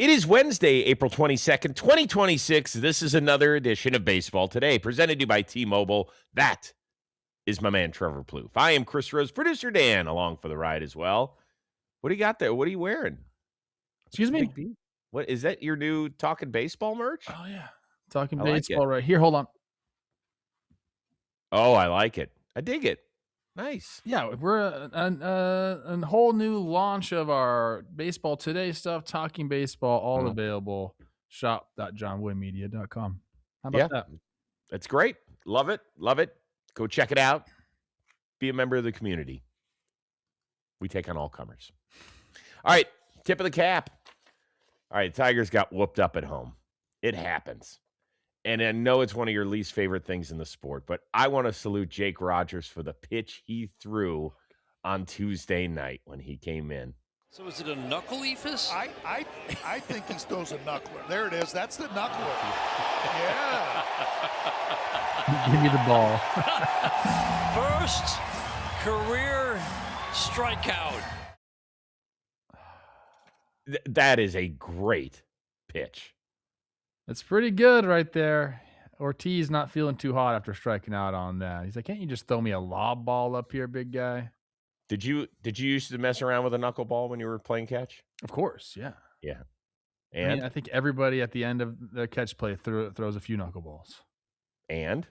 It is Wednesday, April 22nd, 2026. This is another edition of Baseball Today, presented to you by T-Mobile. That is my man, Trevor Plouffe. I am Chris Rose, producer Dan, along for the ride as well. What do you got there? What are you wearing? Excuse me? What is that? Your new Talking Baseball merch? Oh, yeah. Talking I like it. baseball right here. Hold on. Oh, I like it. I dig it. Nice. Yeah, we're a whole new launch of our Baseball Today stuff, Talking Baseball, all available. Shop.johnwoodmedia.com. How about that? That's great. Love it. Love it. Go check it out. Be a member of the community. We take on all comers. All right, tip of the cap. All right, Tigers got whooped up at home. It happens. And I know it's one of your least favorite things in the sport, but I want to salute Jake Rogers for the pitch he threw on Tuesday night when he came in. So is it a knuckle ephus? I think he throws a knuckler. There it is. That's the knuckler. Yeah. Give me the ball. First career strikeout. That is a great pitch. It's pretty good right there. Ortiz not feeling too hot after striking out on that. He's like, can't you just throw me a lob ball up here, big guy? Did you used to mess around with a knuckleball when you were playing catch? Of course, yeah. Yeah. And I think everybody at the end of the catch play throws a few knuckleballs. And?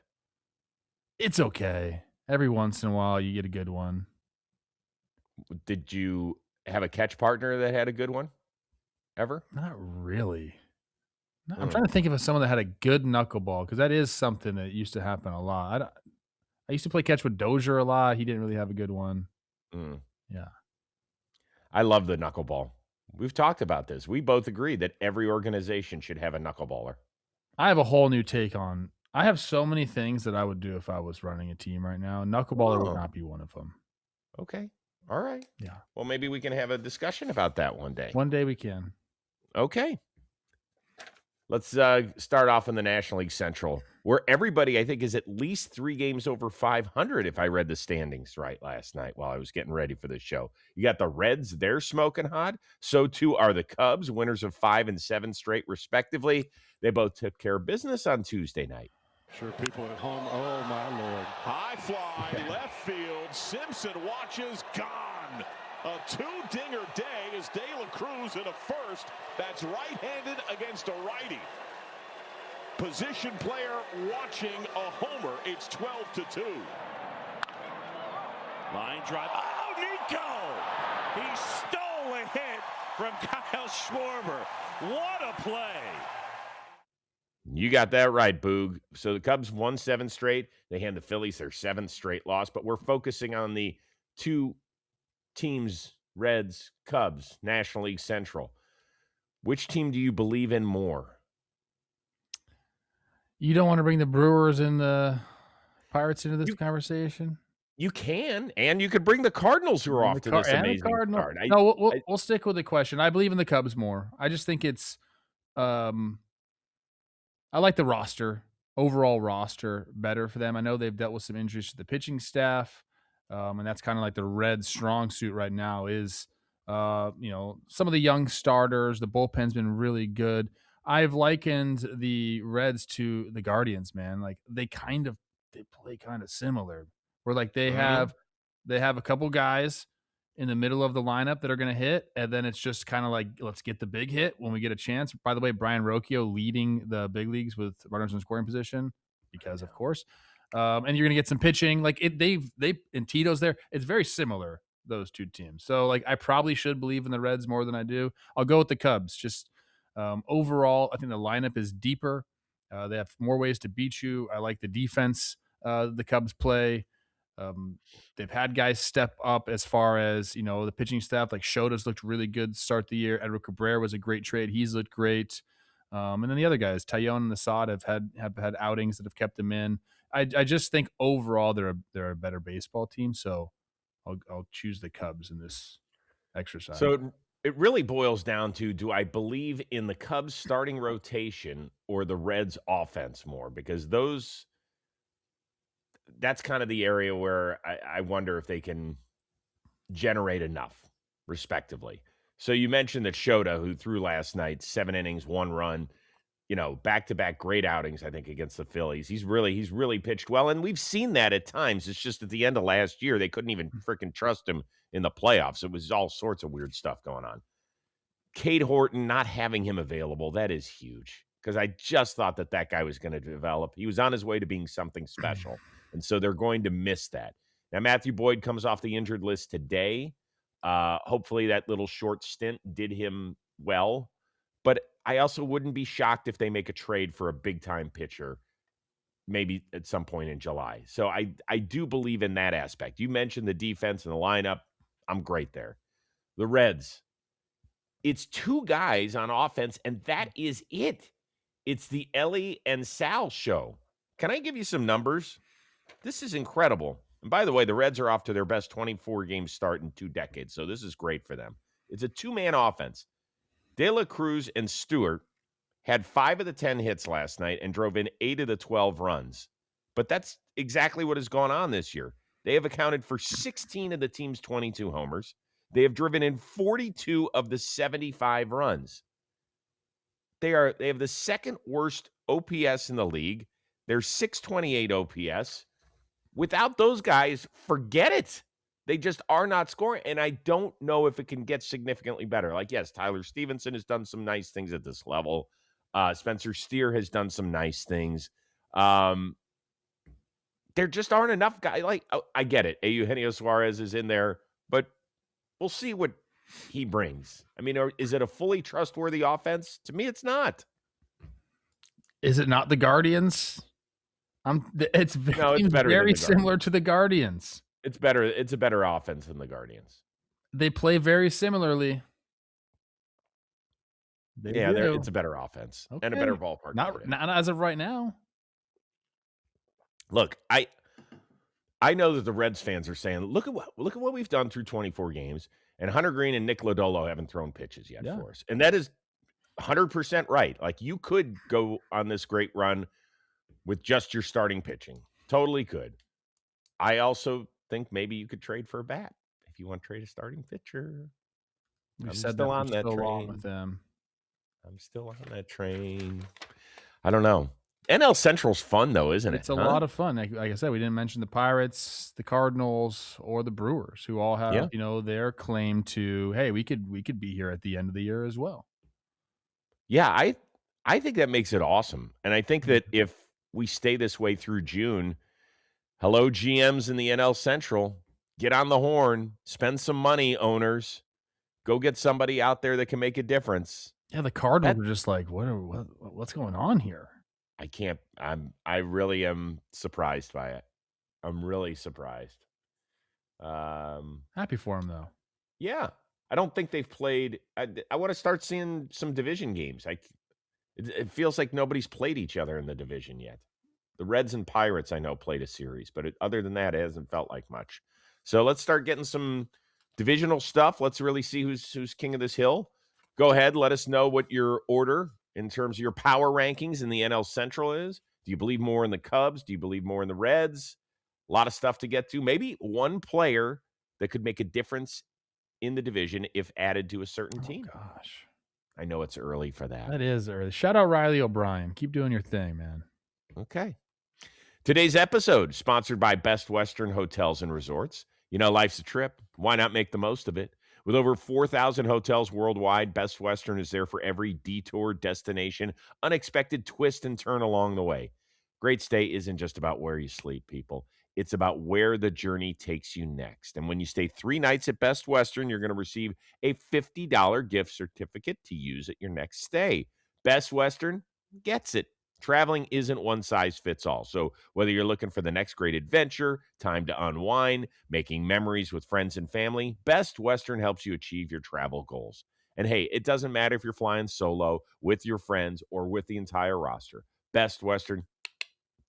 It's okay. Every once in a while, you get a good one. Did you have a catch partner that had a good one? Ever? Not really. No, I'm trying to think of someone that had a good knuckleball, because that is something that used to happen a lot. I used to play catch with Dozier a lot. He didn't really have a good one. Yeah. I love the knuckleball. We've talked about this. We both agree that every organization should have a knuckleballer. I have a whole new take on. I have so many things that I would do if I was running a team right now. Knuckleballer would not be one of them. Okay. All right. Yeah. Well, maybe we can have a discussion about that one day. One day we can. Okay. Let's start off in the National League Central, where everybody, I think, is at least 3 games over 500, if I read the standings right last night while I was getting ready for the show. You got the Reds, they're smoking hot. So, too, are the Cubs, winners of 5 and 7 straight, respectively. They both took care of business on Tuesday night. Sure, people at home, oh, my Lord. High fly, left field. Simpson watches, gone. A 2-dinger day is De La Cruz in a first. That's right-handed against a righty. Position player watching a homer. It's 12-2. Line drive. Oh, Nico! He stole a hit from Kyle Schwarber. What a play! You got that right, Boog. So the Cubs won 7 straight. They hand the Phillies their 7th straight loss, but we're focusing on the 2 teams, Reds, Cubs, National League Central. Which team do you believe in more? You don't want to bring the Brewers and the Pirates into this conversation? You can, and you could bring the Cardinals, who are off to this amazing start. No, we'll stick with the question. I believe in the Cubs more. I just think it's I like the roster, overall roster, better for them. I know they've dealt with some injuries to the pitching staff. And that's kind of like the Reds' strong suit right now is, some of the young starters. The bullpen's been really good. I've likened the Reds to the Guardians, man. Like they play kind of similar. Where like they have a couple guys in the middle of the lineup that are going to hit, and then it's just kind of like, let's get the big hit when we get a chance. By the way, Brian Rocchio leading the big leagues with runners in scoring position because, of course. And you're going to get some pitching. Like and Tito's there. It's very similar, those 2 teams. So like I probably should believe in the Reds more than I do. I'll go with the Cubs. Just overall, I think the lineup is deeper. They have more ways to beat you. I like the defense the Cubs play. They've had guys step up as far as, the pitching staff. Like Shota's looked really good to start the year. Edward Cabrera was a great trade. He's looked great. And then the other guys, Taillon and Assad, have had outings that have kept them in. I just think overall they're a better baseball team, so I'll choose the Cubs in this exercise. So it really boils down to, do I believe in the Cubs starting rotation or the Reds offense more? Because that's kind of the area where I wonder if they can generate enough, respectively. So you mentioned that Shota, who threw last night, 7 innings, 1 run, back-to-back great outings, I think, against the Phillies. He's really pitched well, and we've seen that at times. It's just at the end of last year, they couldn't even freaking trust him in the playoffs. It was all sorts of weird stuff going on. Cade Horton, not having him available, that is huge, because I just thought that guy was going to develop. He was on his way to being something special, and so they're going to miss that. Now, Matthew Boyd comes off the injured list today. Hopefully that little short stint did him well. But I also wouldn't be shocked if they make a trade for a big-time pitcher maybe at some point in July. So I do believe in that aspect. You mentioned the defense and the lineup. I'm great there. The Reds, it's 2 guys on offense, and that is it. It's the Ellie and Sal show. Can I give you some numbers? This is incredible. And by the way, the Reds are off to their best 24-game start in 2 decades, so this is great for them. It's a 2-man offense. De La Cruz and Stewart had 5 of the 10 hits last night and drove in 8 of the 12 runs. But that's exactly what has gone on this year. They have accounted for 16 of the team's 22 homers. They have driven in 42 of the 75 runs. They have the second worst OPS in the league. They're 628 OPS. Without those guys, forget it. They just are not scoring, and I don't know if it can get significantly better. Like, yes, Tyler Stevenson has done some nice things at this level. Spencer Steer has done some nice things. There just aren't enough guys. Like, I get it. Eugenio Suarez is in there, but we'll see what he brings. I mean, is it a fully trustworthy offense? To me, it's not. Is it not the Guardians? It's better very similar to the Guardians. It's better. It's a better offense than the Guardians. They play very similarly. It's a better offense and a better ballpark. Not as of right now. Look, I know that the Reds fans are saying, look at what we've done through 24 games, and Hunter Green and Nick Lodolo haven't thrown pitches yet for us, and that is 100% right. Like, you could go on this great run with just your starting pitching, totally could. I also think maybe you could trade for a bat if you want to trade a starting pitcher. I'm still on that train with them. I'm still on that train. I don't know. NL Central's fun, though, isn't it? It's a lot of fun. Like I said, we didn't mention the Pirates, the Cardinals, or the Brewers, who all have their claim to, hey, we could be here at the end of the year as well. Yeah, I think that makes it awesome. And I think that if we stay this way through June, hello, GMs in the NL Central, get on the horn, spend some money, owners. Go get somebody out there that can make a difference. Yeah, the Cardinals are just like, what's going on here? I really am surprised by it. I'm really surprised. Happy for them, though. Yeah. I don't think they've played. I want to start seeing some division games. It feels like nobody's played each other in the division yet. The Reds and Pirates, I know, played a series, but other than that, it hasn't felt like much. So let's start getting some divisional stuff. Let's really see who's king of this hill. Go ahead. Let us know what your order in terms of your power rankings in the NL Central is. Do you believe more in the Cubs? Do you believe more in the Reds? A lot of stuff to get to. Maybe one player that could make a difference in the division if added to a certain team. Gosh. I know it's early for that. That is early. Shout out Riley O'Brien. Keep doing your thing, man. Okay. Today's episode sponsored by Best Western Hotels and Resorts. You know, life's a trip. Why not make the most of it? With over 4,000 hotels worldwide, Best Western is there for every detour, destination, unexpected twist and turn along the way. Great stay isn't just about where you sleep, people. It's about where the journey takes you next. And when you stay 3 nights at Best Western, you're going to receive a $50 gift certificate to use at your next stay. Best Western gets it. Traveling isn't one size fits all. So whether you're looking for the next great adventure, time to unwind, making memories with friends and family, Best Western helps you achieve your travel goals. And hey, it doesn't matter if you're flying solo, with your friends, or with the entire roster. Best Western,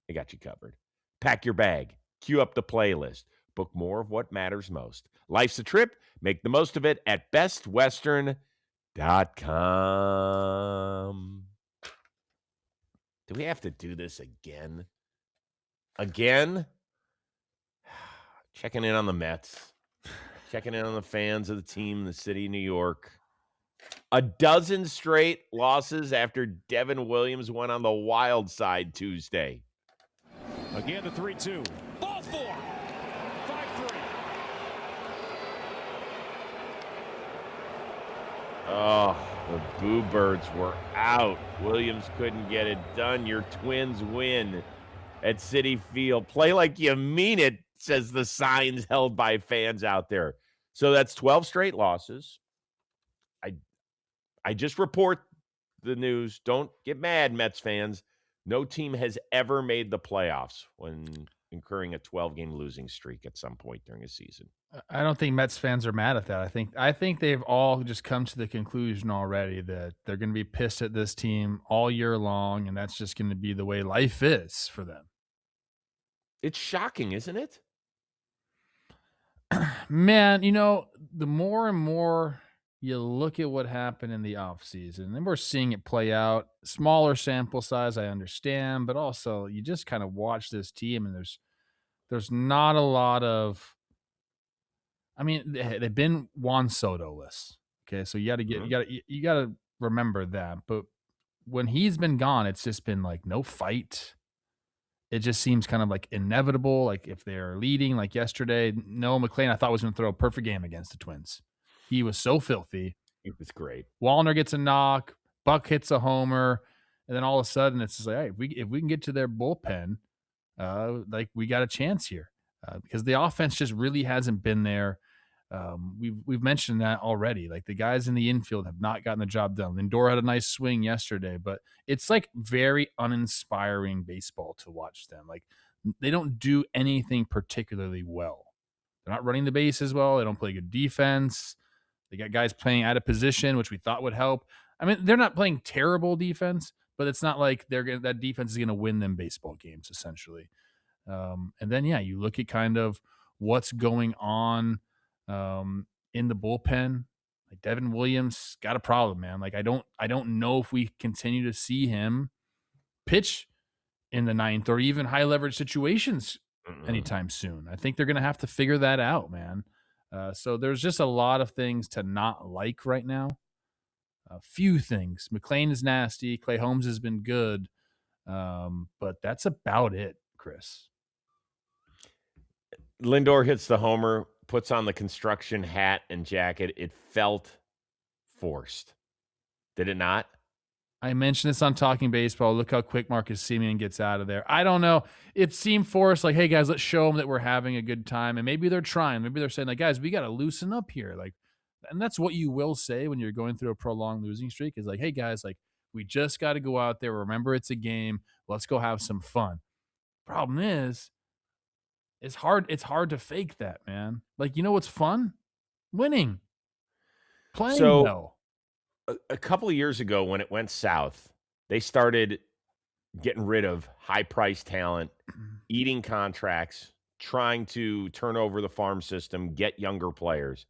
they got you covered. Pack your bag. Cue up the playlist. Book more of what matters most. Life's a trip. Make the most of it at bestwestern.com. Do we have to do this again? Again? Checking in on the Mets. Checking in on the fans of the team in the city of New York. A dozen straight losses after Devin Williams went on the wild side Tuesday. Again, the 3-2. Ball 4. 5-3. Oh, the Boo Birds were out. Williams couldn't get it done. Your Twins win at Citi Field. Play like you mean it, says the signs held by fans out there. So that's 12 straight losses. I just report the news. Don't get mad, Mets fans. No team has ever made the playoffs when incurring a 12-game losing streak at some point during a season. I don't think Mets fans are mad at that. I think they've all just come to the conclusion already that they're going to be pissed at this team all year long, and that's just going to be the way life is for them. It's shocking, isn't it? Man, the more and more you look at what happened in the offseason, and we're seeing it play out. Smaller sample size, I understand, but also you just kind of watch this team, and there's not a lot of. I mean, they've been Juan Soto-less. Okay, so you got to remember that. But when he's been gone, it's just been like no fight. It just seems kind of like inevitable. Like if they're leading, like yesterday, Noah McClain, I thought was going to throw a perfect game against the Twins. He was so filthy. It was great. Wallner gets a knock, Buck hits a homer, and then all of a sudden it's just like, hey, if we can get to their bullpen, like we got a chance here because the offense just really hasn't been there. We've mentioned that already. Like the guys in the infield have not gotten the job done. Lindor had a nice swing yesterday, but it's like very uninspiring baseball to watch them. Like they don't do anything particularly well. They're not running the bases well. They don't play good defense. They got guys playing out of position, which we thought would help. I mean, they're not playing terrible defense, but it's not like that defense is going to win them baseball games, essentially. And then, you look at kind of what's going on in the bullpen. Like Devin Williams got a problem, man. Like I don't know if we continue to see him pitch in the ninth or even high leverage situations anytime soon. I think they're going to have to figure that out, man. So there's just a lot of things to not like right now. A few things. McClain is nasty. Clay Holmes has been good. But that's about it, Chris. Lindor hits the homer, puts on the construction hat and jacket. It felt forced. Did it not? I mentioned this on Talking Baseball. Look how quick Marcus Semien gets out of there. I don't know. It seemed forced. Like, hey, guys, let's show them that we're having a good time. And maybe they're trying. Maybe they're saying, like, guys, we got to loosen up here. Like, and that's what you will say when you're going through a prolonged losing streak is like, hey, guys, like, we just got to go out there. Remember, it's a game. Let's go have some fun. Problem is, it's hard to fake that, man. Like, you know what's fun? Winning. Playing well. A couple of years ago when it went south, they started getting rid of high-priced talent, eating contracts, trying to turn over the farm system, get younger players.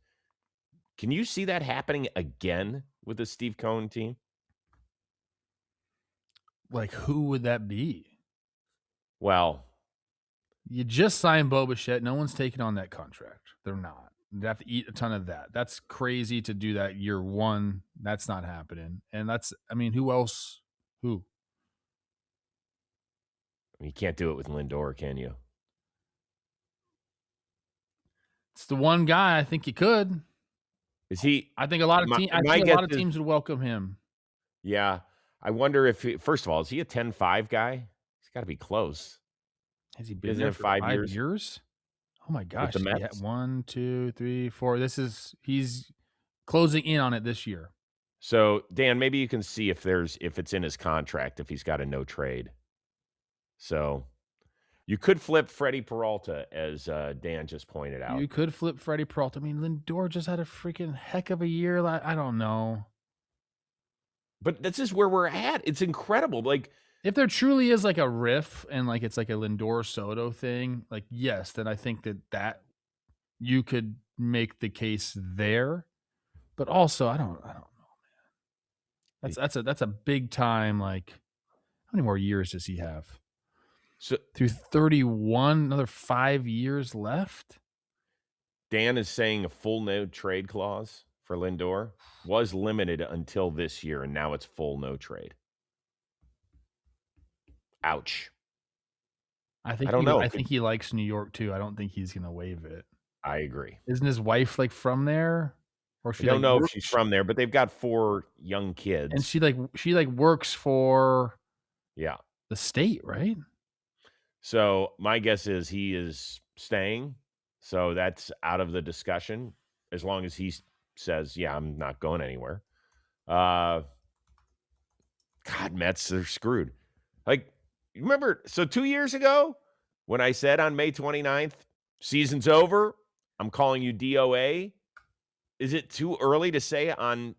Can you see that happening again with the Steve Cohen team? Like, who would that be? Well, you just signed Bo Bichette. No one's taking on that contract. They're not. They have to eat a ton of that. That's crazy to do that year one. That's not happening. And who else? Who? You can't do it with Lindor, can you? It's the one guy I think you could. Is he? I think a lot of teams would welcome him. Yeah. I wonder if, first of all, is he a 10-5 guy? He's got to be close. Has he been there for 5 years? Oh my gosh. With the Mets? 1, 2, 3, 4. He's closing in on it this year. So, Dan, maybe you can see if it's in his contract, if he's got a no trade. So, you could flip Freddie Peralta, as Dan just pointed out. You could flip Freddie Peralta. I mean, Lindor just had a freaking heck of a year. I don't know. But this is where we're at. It's incredible. Like, if there truly is like a riff and like it's like a Lindor Soto thing, like yes, then I think that you could make the case there. But also, I don't know, man. That's a big time. Like, how many more years does he have? So through 31, another 5 years left. Dan is saying a full no trade clause for Lindor was limited until this year, and now it's full no trade. Ouch. I think don't know. I think he likes New York too. I don't think he's gonna waive it. I agree. Isn't his wife like from there? Or I don't know if she's from there, but they've got 4 young kids. and she works for yeah. the state, right? So my guess is he is staying. So that's out of the discussion as long as he says, yeah, I'm not going anywhere. God, Mets, they're screwed. Like, you remember, so 2 years ago when I said on May 29th, season's over, I'm calling you DOA. Is it too early to say on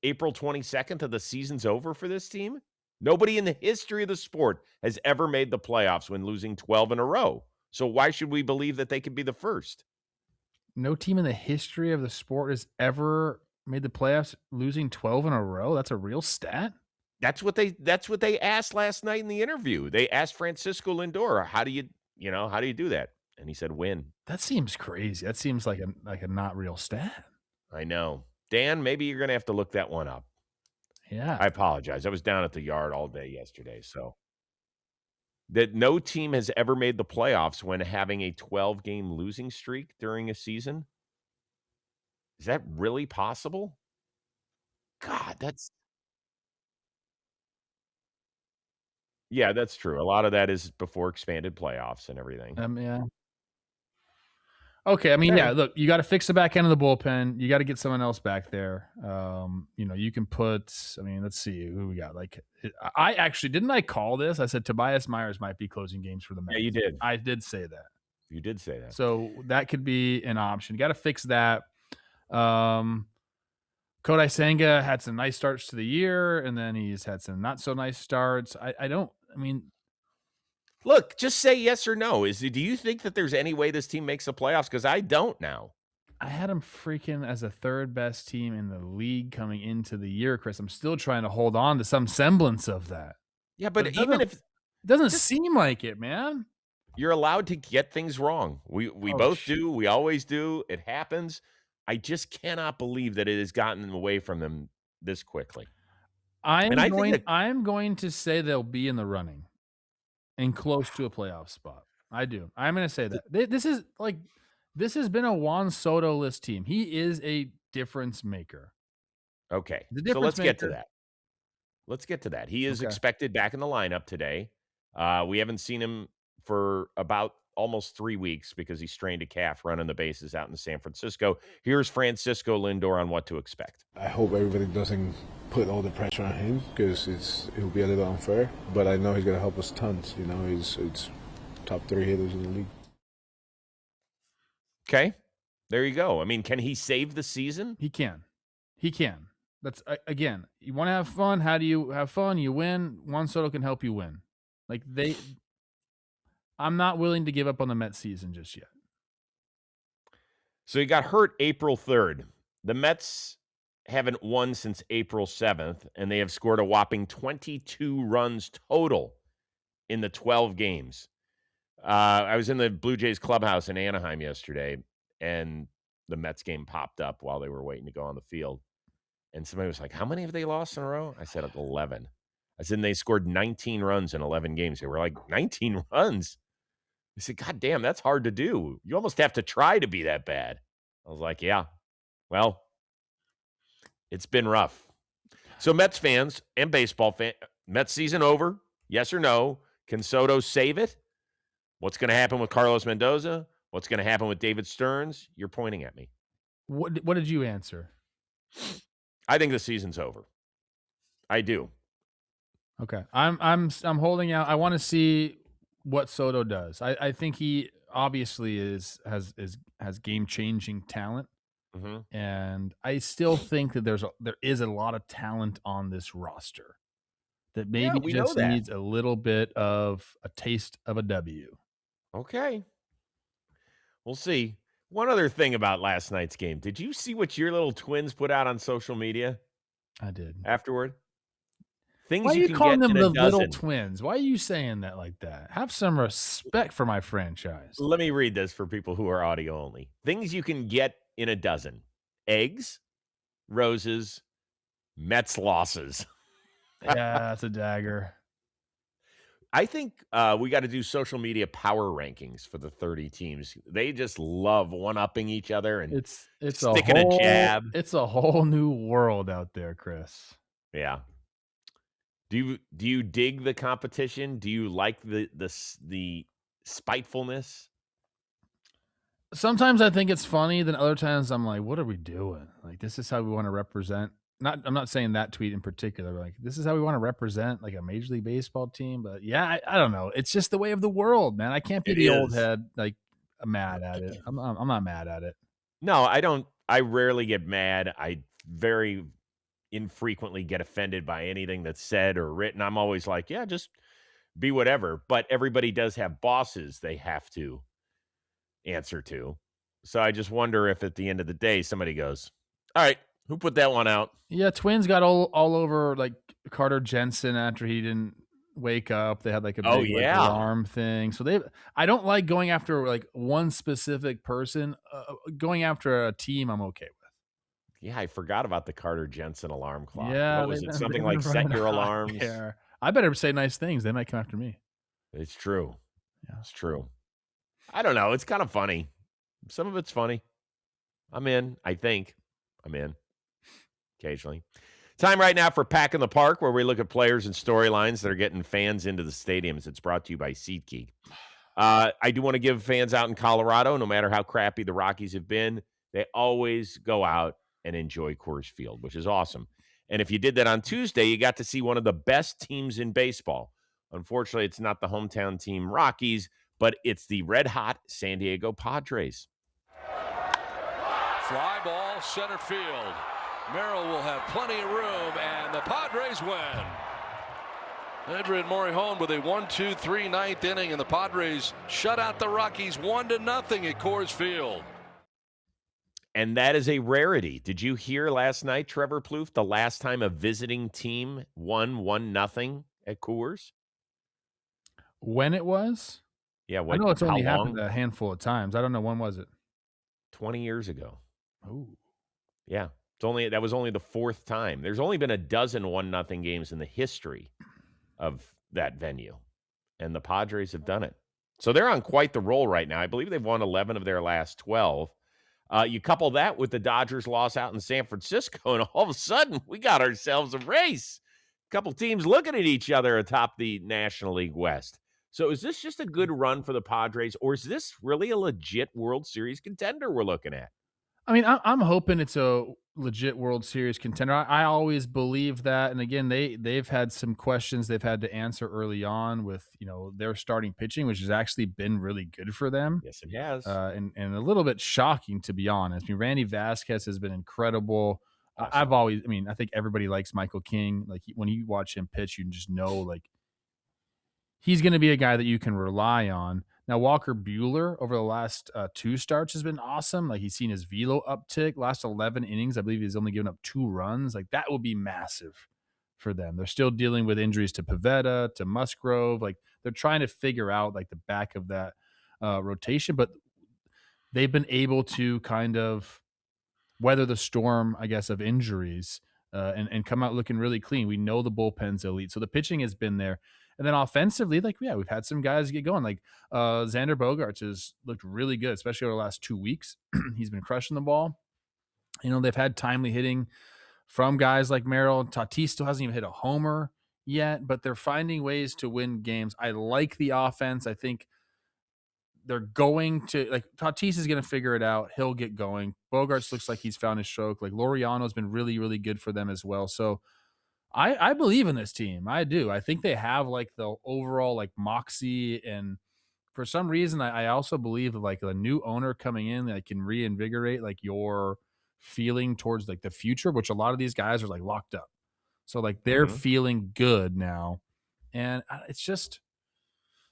April 22nd that the season's over for this team? Nobody in the history of the sport has ever made the playoffs when losing 12 in a row. So why should we believe that they could be the first? No team in the history of the sport has ever made the playoffs losing 12 in a row. That's a real stat. That's what they asked last night in the interview. They asked Francisco Lindor, how do you do that? And he said, win. That seems crazy. That seems like a not real stat. I know. Dan, maybe you're going to have to look that one up. Yeah. I apologize. I was down at the yard all day yesterday. So that no team has ever made the playoffs when having a 12-game losing streak during a season. Is that really possible? God, yeah, that's true. A lot of that is before expanded playoffs and everything. Yeah. Okay, I mean, yeah, look, you got to fix the back end of the bullpen. You got to get someone else back there. You can put, let's see who we got. Like, I actually, didn't I call this? I said Tobias Myers might be closing games for the Mets. Yeah, you did. I did say that. You did say that. So that could be an option. You got to fix that. Kodai Senga had some nice starts to the year, and then he's had some not so nice starts. Look, just say yes or no. Do you think that there's any way this team makes the playoffs? Because I don't now. I had them freaking as the 3rd best team in the league coming into the year, Chris. I'm still trying to hold on to some semblance of that. Yeah, but even if it doesn't seem like it, man. You're allowed to get things wrong. We both do. We always do. It happens. I just cannot believe that it has gotten away from them this quickly. I'm going to say they'll be in the running and close to a playoff spot. I do. I'm going to say that. This has been a Juan Soto-less team. He is a difference maker. Okay. So let's get to that. He is expected back in the lineup today. We haven't seen him for about almost 3 weeks because he strained a calf running the bases out in San Francisco. Here's Francisco Lindor on what to expect. I hope everybody doesn't put all the pressure on him because it'll be a little unfair, but I know he's going to help us tons. He's top 3 hitters in the league. Okay, there you go. Can he save the season? He can. That's, again, you want to have fun. How do you have fun? You win. Juan Soto can help you win. I'm not willing to give up on the Mets season just yet. So he got hurt April 3rd. The Mets haven't won since April 7th, and they have scored a whopping 22 runs total in the 12 games. I was in the Blue Jays clubhouse in Anaheim yesterday, and the Mets game popped up while they were waiting to go on the field. And somebody was like, how many have they lost in a row? I said 11. I said, they scored 19 runs in 11 games. They were like, 19 runs? I said, God damn, that's hard to do. You almost have to try to be that bad. I was like, yeah, well, it's been rough. So Mets fans and baseball fans, Mets season over, yes or no? Can Soto save it? What's going to happen with Carlos Mendoza? What's going to happen with David Stearns? You're pointing at me. What did you answer? I think the season's over. I do. Okay. I'm holding out. I want to see what Soto does. I think he obviously has game-changing talent. Mm-hmm. And I still think that there is a lot of talent on this roster that maybe just needs a little bit of a taste of a W. Okay. We'll see. One other thing about last night's game. Did you see what your little twins put out on social media? I did. Afterward? Things Why are you can calling get them in a the little dozen. twins? Why are you saying that like that? Have some respect for my franchise. Let me read this for people who are audio only. Things you can get in a dozen: eggs, Rose's Mets losses. Yeah, that's a dagger. I think we got to do social media power rankings for the 30 teams. They just love one-upping each other and It's sticking a jab. It's a whole new world out there, Chris. Yeah. Do you dig the competition? Do you like the spitefulness? Sometimes I think it's funny. Then other times I'm like, what are we doing? Like, this is how we want to represent. I'm not saying that tweet in particular. But like, this is how we want to represent like a Major League Baseball team. But yeah, I don't know. It's just the way of the world, man. I can't be the old head like mad at it. I'm not mad at it. No, I don't. I rarely get mad. I very infrequently get offended by anything that's said or written. I'm always like, yeah, just be whatever. But everybody does have bosses they have to answer to. So I just wonder if at the end of the day somebody goes, all right, who put that one out? Yeah, Twins got all over like Carter Jensen after he didn't wake up. They had like a big like, alarm thing. So I don't like going after like one specific person. Going after a team, I'm okay with. Yeah, I forgot about the Carter Jensen alarm clock. Yeah, what was it? Something like set your alarms. I better say nice things. They might come after me. It's true. Yeah, it's true. I don't know. It's kind of funny. Some of it's funny. I'm in. I think I'm in. Occasionally. Time right now for Pack in the Park, where we look at players and storylines that are getting fans into the stadiums. It's brought to you by SeatGeek. I do want to give fans out in Colorado, no matter how crappy the Rockies have been, they always go out and enjoy Coors Field, which is awesome. And if you did that on Tuesday, you got to see one of the best teams in baseball. Unfortunately, it's not the hometown team Rockies, but it's the red-hot San Diego Padres. Fly ball, center field. Merrill will have plenty of room, and the Padres win. Adrian Morejon with a 1-2-3 ninth inning, and the Padres shut out the Rockies 1-0 at Coors Field. And that is a rarity. Did you hear last night, Trevor Plouffe, the last time a visiting team won 1-0 at Coors? When it was? Yeah, I know it's only happened a handful of times. I don't know, when was it? 20 years ago. Oh. Yeah. That was only the fourth time. There's only been a dozen 1-0 games in the history of that venue, and the Padres have done it. So they're on quite the roll right now. I believe they've won 11 of their last 12. You couple that with the Dodgers loss out in San Francisco, and all of a sudden we got ourselves a race. A couple teams looking at each other atop the National League West. So is this just a good run for the Padres, or is this really a legit World Series contender we're looking at? I mean, I'm hoping it's a legit World Series contender. I always believe that. And again, they've had some questions they've had to answer early on with, their starting pitching, which has actually been really good for them. Yes, it has. And a little bit shocking, to be honest. I mean, Randy Vasquez has been incredible. Awesome. I think everybody likes Michael King. Like when you watch him pitch, you just know like he's going to be a guy that you can rely on. Now, Walker Buehler over the last 2 starts has been awesome. Like he's seen his velo uptick. Last 11 innings, I believe he's only given up 2 runs. Like that will be massive for them. They're still dealing with injuries to Pivetta, to Musgrove. Like they're trying to figure out like the back of that rotation, but they've been able to kind of weather the storm, I guess, of injuries and come out looking really clean. We know the bullpen's elite. So the pitching has been there. And then offensively, we've had some guys get going. Like Xander Bogaerts has looked really good, especially over the last 2 weeks. He's been crushing the ball. They've had timely hitting from guys like Merrill. Tatis still hasn't even hit a homer yet, but they're finding ways to win games. I like the offense. I think they're going to Tatis is going to figure it out. He'll get going. Bogaerts looks like he's found his stroke. Like Laureano's been really, really good for them as well. So I believe in this team. I do. I think they have like the overall like moxie, and for some reason I also believe that like a new owner coming in that can reinvigorate like your feeling towards like the future, which a lot of these guys are like locked up. So like they're feeling good now, and it's just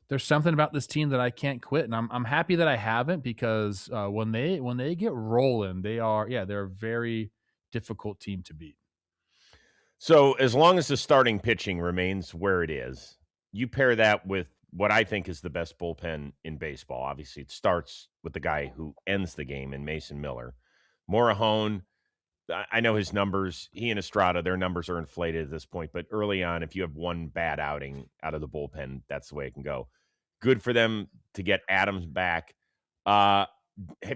there's something about this team that I can't quit, and I'm happy that I haven't, because when they get rolling, they're a very difficult team to beat. So as long as the starting pitching remains where it is, you pair that with what I think is the best bullpen in baseball. Obviously, it starts with the guy who ends the game in Mason Miller. Morejon I know his numbers. He and Estrada, their numbers are inflated at this point. But early on, if you have one bad outing out of the bullpen, that's the way it can go. Good for them to get Adams back. Have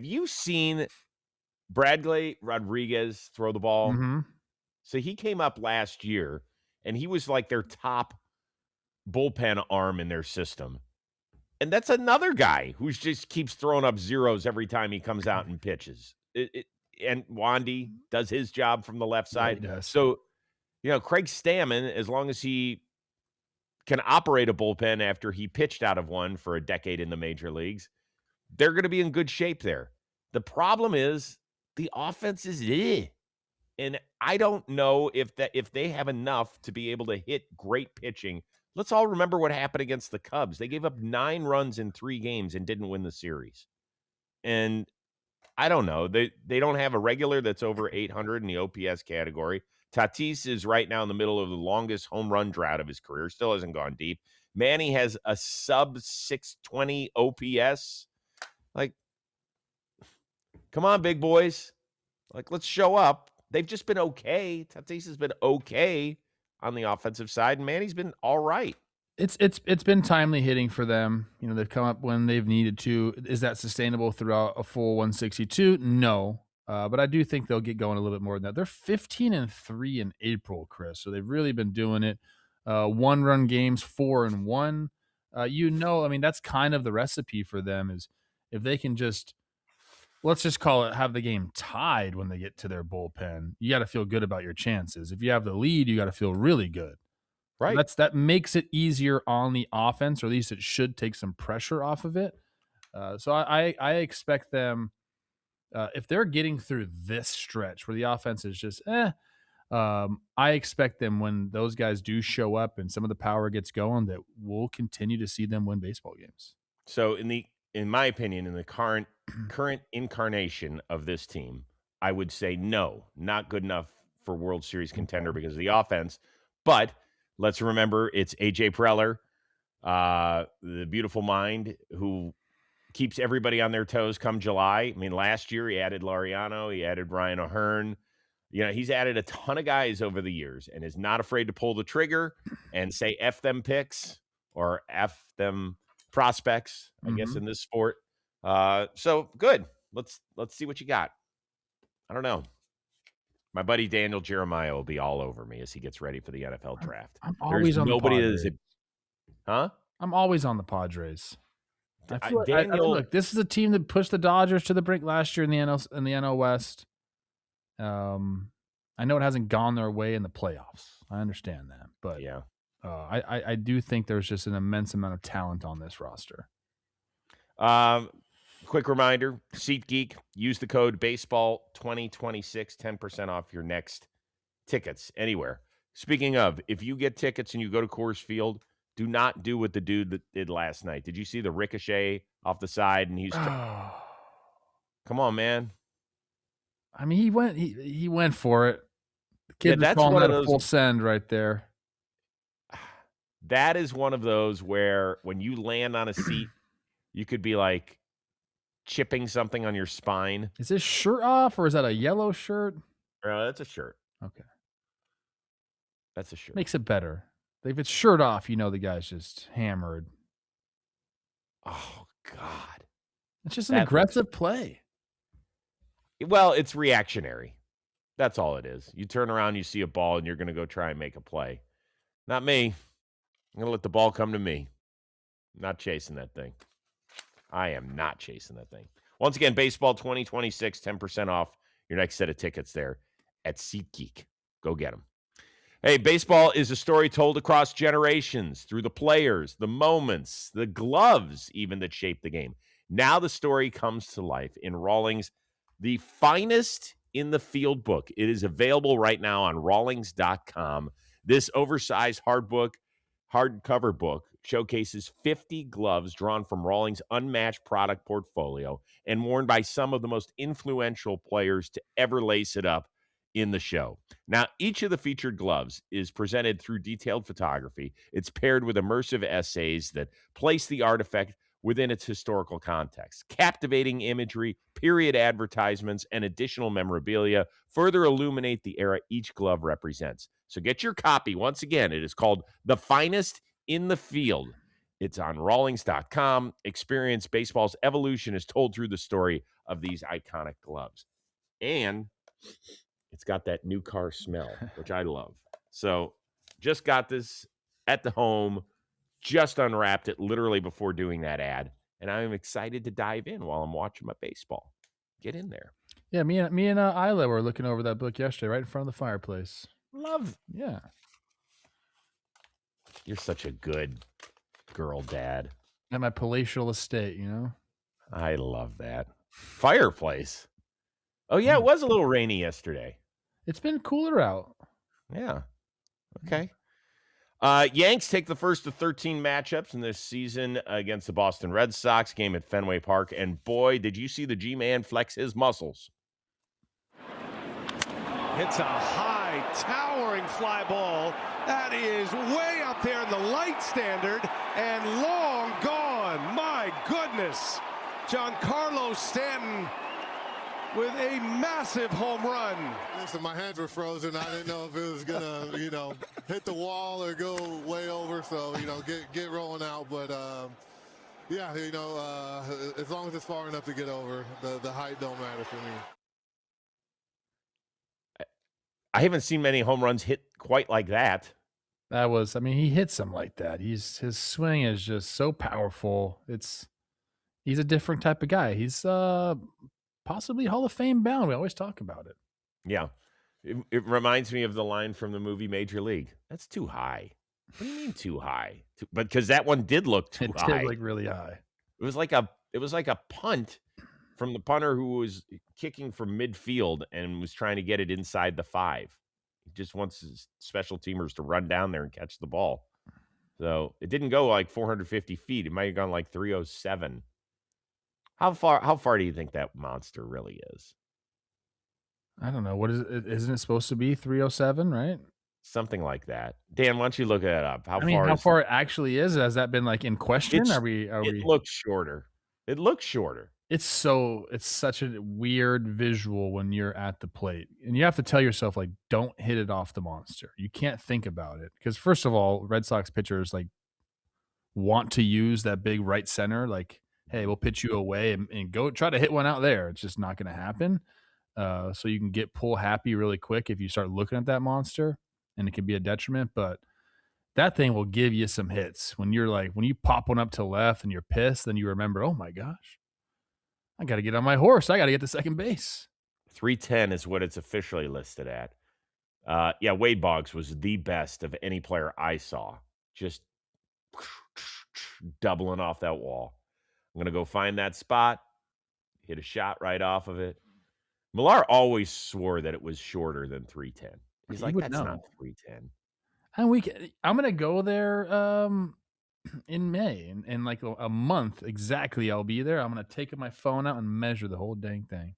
you seen Bradley Rodriguez throw the ball? Mm-hmm. So he came up last year, and he was like their top bullpen arm in their system. And that's another guy who just keeps throwing up zeros every time he comes out and pitches. And Wandy does his job from the left side. Yeah, he does. So, Craig Stammen, as long as he can operate a bullpen after he pitched out of one for a decade in the major leagues, they're going to be in good shape there. The problem is the offense is and I don't know if they have enough to be able to hit great pitching. Let's all remember what happened against the Cubs. They gave up 9 runs in 3 games and didn't win the series. And I don't know. They don't have a regular that's over 800 in the OPS category. Tatis is right now in the middle of the longest home run drought of his career. Still hasn't gone deep. Manny has a sub 620 OPS. Like, come on, big boys. Like, let's show up. They've just been okay. Tatis has been okay on the offensive side, and Manny's been all right. It's been timely hitting for them. They've come up when they've needed to. Is that sustainable throughout a full 162? No. But I do think they'll get going a little bit more than that. They're 15-3 in April, Chris. So they've really been doing it. 1-run games, 4-1. That's kind of the recipe for them is if they can just, let's just call it, have the game tied when they get to their bullpen. You got to feel good about your chances. If you have the lead, you got to feel really good. Right. That makes it easier on the offense, or at least it should take some pressure off of it. So I expect them, if they're getting through this stretch where the offense is just I expect them when those guys do show up and some of the power gets going, that we'll continue to see them win baseball games. So in my opinion, in the current incarnation of this team, I would say no, not good enough for World Series contender because of the offense. But let's remember it's AJ Preller, the beautiful mind who keeps everybody on their toes come July. I mean, last year he added Laureano, he added Ryan O'Hearn. He's added a ton of guys over the years and is not afraid to pull the trigger and say F them picks or F them prospects, I guess, in this sport. So good. Let's see what you got. I don't know. My buddy Daniel Jeremiah will be all over me as he gets ready for the NFL draft. I'm always on the Padres. I'm always on the Padres. I feel look, this is a team that pushed the Dodgers to the brink last year in the NL West. I know it hasn't gone their way in the playoffs. I understand that, but yeah, I do think there's just an immense amount of talent on this roster. Quick reminder, SeatGeek, use the code BASEBALL2026, 10% off your next tickets anywhere. Speaking of, if you get tickets and you go to Coors Field, do not do what the dude that did last night. Did you see the ricochet off the side? And he's come on, man. I mean, he went for it. The kid was calling that a full send right there. That is one of those where when you land on a seat, you could be like chipping something on your spine. Is his shirt off or is that a yellow shirt? That's a shirt. Okay. That's a shirt. Makes it better. If it's shirt off, the guy's just hammered. Oh, God. It's just an aggressive play. Well, it's reactionary. That's all it is. You turn around, you see a ball, and you're going to go try and make a play. Not me. I'm going to let the ball come to me. I'm not chasing that thing. I am not chasing that thing. Once again, Baseball 2026, 10% off your next set of tickets there at SeatGeek. Go get them. Hey, baseball is a story told across generations through the players, the moments, the gloves even that shape the game. Now the story comes to life in Rawlings, the finest in the field book. It is available right now on Rawlings.com. This oversized hardcover book showcases 50 gloves drawn from Rawlings' unmatched product portfolio and worn by some of the most influential players to ever lace it up in the show. Now, each of the featured gloves is presented through detailed photography. It's paired with immersive essays that place the artifact within its historical context. Captivating imagery, period advertisements, and additional memorabilia further illuminate the era each glove represents. So get your copy. Once again, it is called The Finest in the Field. It's on Rawlings.com. Experience baseball's evolution as told through the story of these iconic gloves. And it's got that new car smell, which I love. So just got this at the home, just unwrapped it literally before doing that ad. And I'm excited to dive in while I'm watching my baseball. Get in there. Yeah, me and Isla were looking over that book yesterday right in front of the fireplace. Love. Yeah. You're such a good girl dad. At my palatial estate, you know? I love that. Fireplace. Oh, yeah, it was a little rainy yesterday. It's been cooler out. Yeah. Okay. Yanks take the first of 13 matchups in this season against the Boston Red Sox, game at Fenway Park. And boy, did you see the G-Man flex his muscles. Hits a high, towering fly ball. That is way up there in the light standard and long gone. My goodness. Giancarlo Stanton with a massive home run. Listen, my hands were frozen. I didn't know if it was gonna, hit the wall or go way over. So, get rolling out. But yeah, as long as it's far enough to get over, the height don't matter for me. I haven't seen many home runs hit quite like that. He hits them like that. His swing is just so powerful. He's a different type of guy. He's possibly Hall of Fame bound. We always talk about it. Yeah. It reminds me of the line from the movie Major League. That's too high. What do you mean too high? But because that one did look too high. It did look really high. It was like a punt from the punter who was kicking from midfield and was trying to get it inside the 5. He just wants his special teamers to run down there and catch the ball. So it didn't go like 450 feet. It might have gone like 307. How far do you think that monster really is? I don't know. What is it? Isn't it supposed to be 307, right? Something like that. Dan, why don't you look that up? How far it actually is? Has that been like in question? It looks shorter. It looks shorter. It's such a weird visual when you're at the plate. And you have to tell yourself, like, don't hit it off the monster. You can't think about it. Because first of all, Red Sox pitchers like want to use that big right center, like, hey, we'll pitch you away and go try to hit one out there. It's just not going to happen. So you can get pull happy really quick if you start looking at that monster, and it can be a detriment. But that thing will give you some hits. When you pop one up to left and you're pissed, then you remember, oh my gosh, I got to get on my horse. I got to get to second base. 310 is what it's officially listed at. Yeah, Wade Boggs was the best of any player I saw. Just doubling off that wall. I'm going to go find that spot, hit a shot right off of it. Millar always swore that it was shorter than 310. He's like, that's not 310. And I'm going to go there in May. In like a month exactly, I'll be there. I'm going to take my phone out and measure the whole dang thing.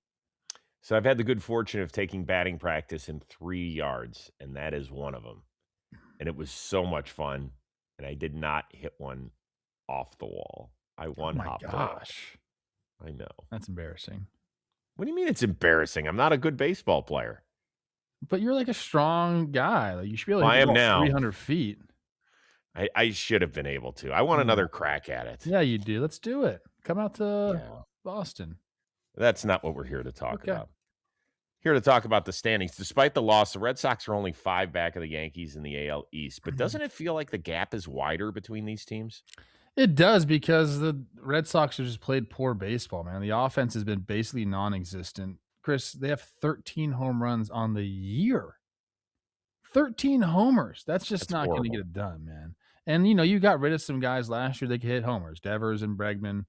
So I've had the good fortune of taking batting practice in 3 yards, and that is one of them. And it was so much fun, and I did not hit one off the wall. I one-hopped. Oh my gosh. I know. That's embarrassing. What do you mean it's embarrassing? I'm not a good baseball player. But you're like a strong guy. Like you should be able to I am now 300 feet. I should have been able to. I want another crack at it. Yeah, you do. Let's do it. Come out to Boston. That's not what we're here to talk about. Here to talk about the standings. Despite the loss, the Red Sox are only 5 back of the Yankees in the AL East. But doesn't it feel like the gap is wider between these teams? It does, because the Red Sox have just played poor baseball, man. The offense has been basically non-existent. Chris, they have 13 home runs on the year. 13 homers. That's not going to get it done, man. And, you got rid of some guys last year that could hit homers. Devers and Bregman.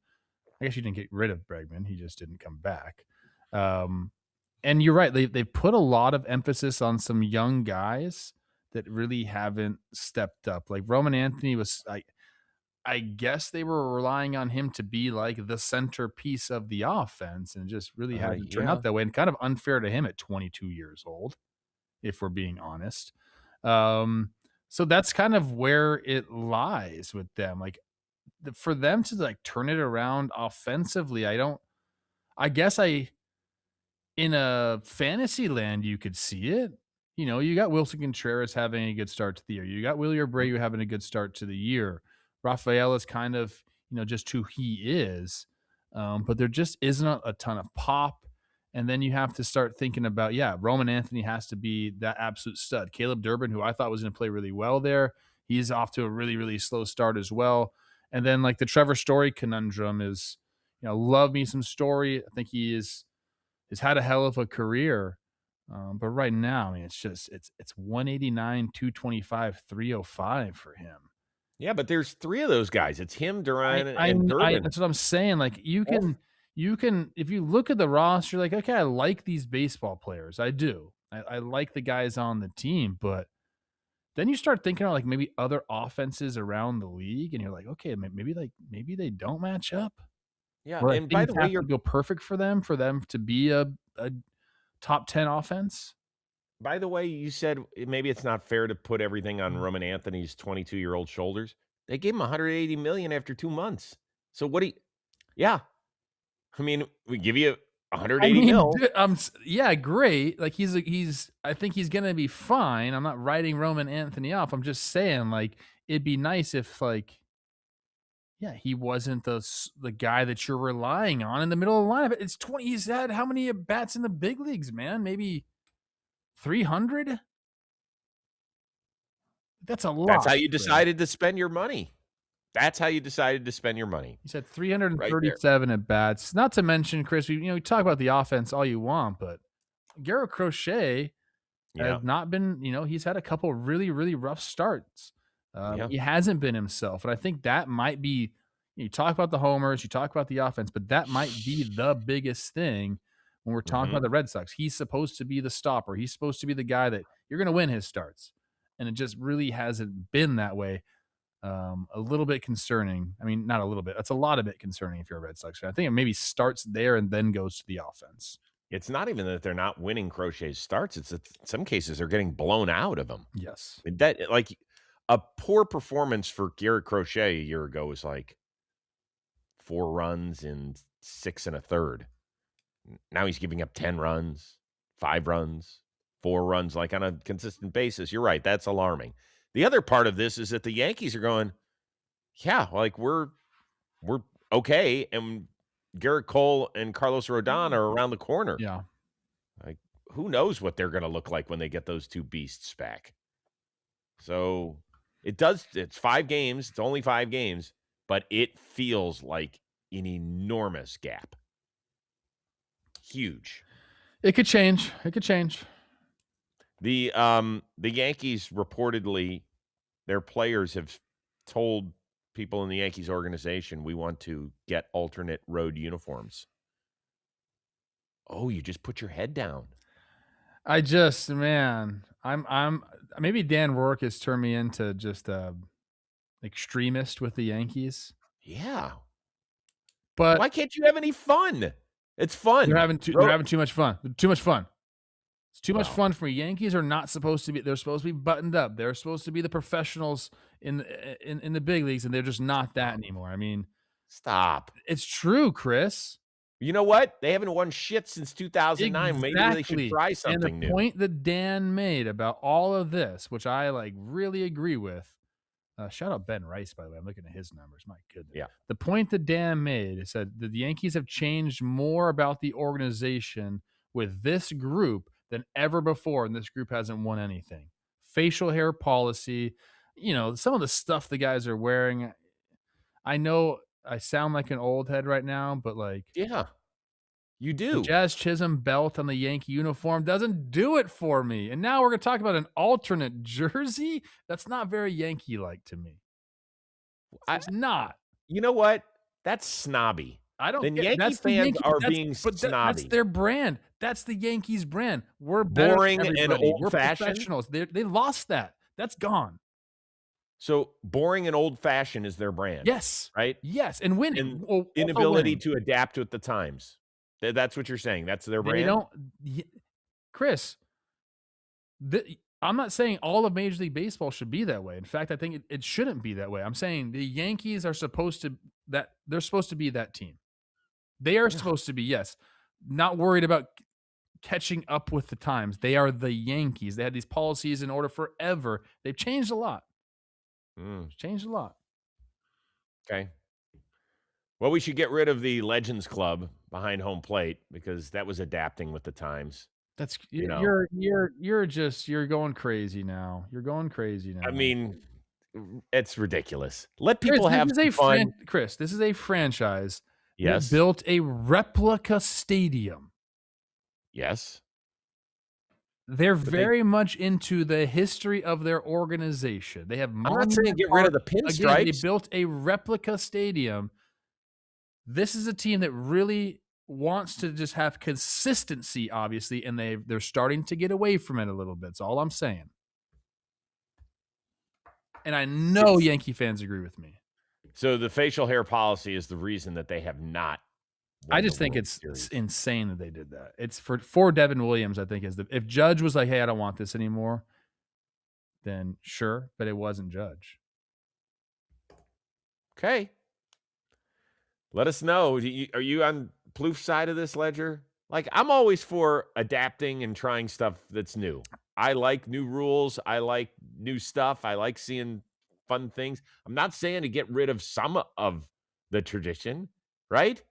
I guess you didn't get rid of Bregman. He just didn't come back. And you're right. They put a lot of emphasis on some young guys that really haven't stepped up. Like Roman Anthony was I guess they were relying on him to be like the centerpiece of the offense, and it just really hasn't turned out that way. And kind of unfair to him at 22 years old, if we're being honest. So that's kind of where it lies with them. Like for them to like turn it around offensively, I guess in a fantasy land, you could see it. You know, you got Wilson Contreras having a good start to the year. You got Willie Abreu having a good start to the year. Rafael is kind of, just who he is. But there just isn't a ton of pop. And then you have to start thinking about, Roman Anthony has to be that absolute stud. Caleb Durbin, who I thought was going to play really well there, he's off to a really, really slow start as well. And then like the Trevor Story conundrum is, love me some Story. I think he's had a hell of a career. But right now, I mean, it's 189, 225, 305 for him. Yeah, but there's 3 of those guys. It's him, Duran, and Durbin. That's what I'm saying. Like you can, if you look at the roster, like, okay, I like these baseball players. I do. I like the guys on the team, but then you start thinking about like maybe other offenses around the league, and you're like, okay, maybe they don't match up. Yeah, Or and by the way, go perfect for them to be a top 10 offense. By the way, you said maybe it's not fair to put everything on Roman Anthony's 22-year-old shoulders. They gave him $180 million after 2 months. So what do you? Yeah, I mean, we give you $180 million. Yeah, great. Like I think he's gonna be fine. I'm not writing Roman Anthony off. I'm just saying, like, it'd be nice if he wasn't the guy that you're relying on in the middle of the lineup. It's 20. He's had how many at-bats in the big leagues, man? Maybe 300. That's a lot. That's how you decided to spend your money. That's how you decided to spend your monany. He said 337 at bats. Not to mention, Chris, we talk about the offense all you want, but Garrett Crochet has not been. He's had a couple really, really rough starts. He hasn't been himself. And I think that might be, you talk about the homers, you talk about the offense, but that might be the biggest thing when we're talking about the Red Sox. He's supposed to be the stopper. He's supposed to be the guy that you're going to win his starts. And it just really hasn't been that way. A little bit concerning. I mean, not a little bit. That's a lot of it concerning if you're a Red Sox fan. I think it maybe starts there and then goes to the offense. It's not even that they're not winning Crochet's starts. It's that in some cases they're getting blown out of them. Yes. That, like, a poor performance for Garrett Crochet a year ago was like 4 runs in 6 1/3. Now he's giving up 10 runs, 5 runs, 4 runs, like on a consistent basis. You're right. That's alarming. The other part of this is that the Yankees are going, like we're okay, and Garrett Cole and Carlos Rodon are around the corner. Yeah. Like, who knows what they're going to look like when they get those 2 beasts back. So it's 5 games. It's only 5 games, but it feels like an enormous gap. Huge. It could change. The Yankees reportedly, their players have told people in the Yankees organization, we want to get alternate road uniforms. Oh, you just put your head down. I'm maybe Dan Rourke has turned me into just a extremist with the Yankees. Yeah. But why can't you have any fun? It's fun. They're having too much fun. Too much fun. It's too much fun for me. Yankees are not supposed to be. They're supposed to be buttoned up. They're supposed to be the professionals in the big leagues, and they're just not that anymore. I mean, stop. It's true, Chris. You know what? They haven't won shit since 2009. Exactly. Maybe they should try something new. And the point that Dan made about all of this, which I really agree with. Shout out Ben Rice, by the way. I'm looking at his numbers. My goodness. Yeah. The point that Dan made is that the Yankees have changed more about the organization with this group than ever before, and this group hasn't won anything. Facial hair policy, some of the stuff the guys are wearing. I know I sound like an old head right now, but yeah, you do. The Jazz Chisholm belt on the Yankee uniform doesn't do it for me. And now we're going to talk about an alternate jersey? That's not very Yankee-like to me. It's not. You know what? That's snobby. I don't. Then Yankee fans are being snobby. That's their brand. That's the Yankees brand. We're boring and old-fashioned. We're professionals. They lost that. That's gone. So boring and old-fashioned is their brand. Yes. Right? Yes. And winning. Inability to adapt with the times. That's what you're saying. That's their brand. Chris, I'm not saying all of Major League Baseball should be that way. In fact, I think it shouldn't be that way. I'm saying the Yankees are supposed to they're supposed to be that team. They are supposed to be, yes, not worried about catching up with the times. They are the Yankees. They had these policies in order forever. They've changed a lot. Changed a lot. Okay. Well, we should get rid of the Legends Club behind home plate because that was adapting with the times. That's You know. you're going crazy now. You're going crazy now. I mean, it's ridiculous. Let people have some fun. Chris, this is a franchise Yes. that built a replica stadium. Yes. They're very much into the history of their organization. They have. I'm not saying get rid of the pinstripes. Again, they built a replica stadium. This is a team that really wants to just have consistency, obviously, and they're starting to get away from it a little bit. That's all I'm saying. And I know Yankee fans agree with me. So the facial hair policy is the reason that they have not. I just think it's insane that they did that. It's for Devin Williams, I think, if Judge was like, hey, I don't want this anymore, then sure, but it wasn't Judge. Okay. Let us know. Are you on Plouffe's side of this ledger? Like, I'm always for adapting and trying stuff that's new. I like new rules. I like new stuff. I like seeing fun things. I'm not saying to get rid of some of the tradition, right?